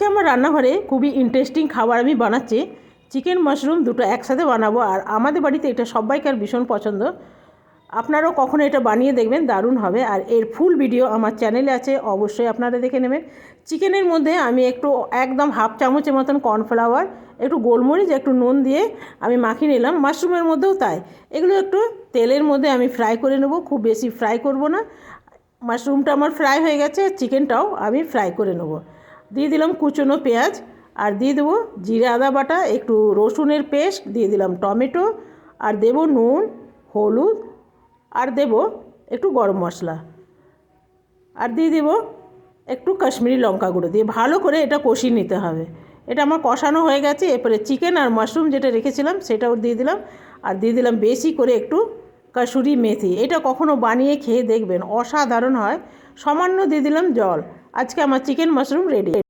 আজকে আমার রান্নাঘরে খুবই ইন্টারেস্টিং খাবার আমি বানাচ্ছি। চিকেন মাশরুম দুটো একসাথে বানাবো, আর আমাদের বাড়িতে এটা সবাইকার ভীষণ পছন্দ। আপনারাও কখনো এটা বানিয়ে দেখবেন, দারুণ হবে। আর এর ফুল ভিডিও আমার চ্যানেলে আছে, অবশ্যই আপনারা দেখে নেবেন। চিকেনের মধ্যে আমি একটু একদম হাফ চামচের মতন কর্নফ্লাওয়ার, একটু গোলমরিচ, একটু নুন দিয়ে আমি মাখিয়ে নিলাম। মাশরুমের মধ্যেও তাই, এগুলো একটু তেলের মধ্যে আমি ফ্রাই করে নেব, খুব বেশি ফ্রাই করব না। মাশরুমটা আমার ফ্রাই হয়ে গেছে, চিকেনটাও আমি ফ্রাই করে নেব। দিয়ে দিলাম কুচনো পেঁয়াজ, আর দিয়ে দেবো জিরে আদা বাটা, একটু রসুনের পেস্ট, দিয়ে দিলাম টমেটো, আর দেবো নুন, হলুদ, আর দেবো একটু গরম মশলা, আর দিয়ে দেবো একটু কাশ্মীরি লঙ্কা গুঁড়ো, দিয়ে ভালো করে এটা কষিয়ে নিতে হবে। এটা আমার কষানো হয়ে গেছে। এরপরে চিকেন আর মাশরুম যেটা রেখেছিলাম সেটাও দিয়ে দিলাম, আর দিয়ে দিলাম বেশি করে একটু কাসুরি মেথি। এটা কখনো বানিয়ে খেয়ে দেখবেন, অসাধারণ হয়। সামান্য দিয়ে দিলাম জল। আজকে আমার চিকেন মাশরুম রেডি।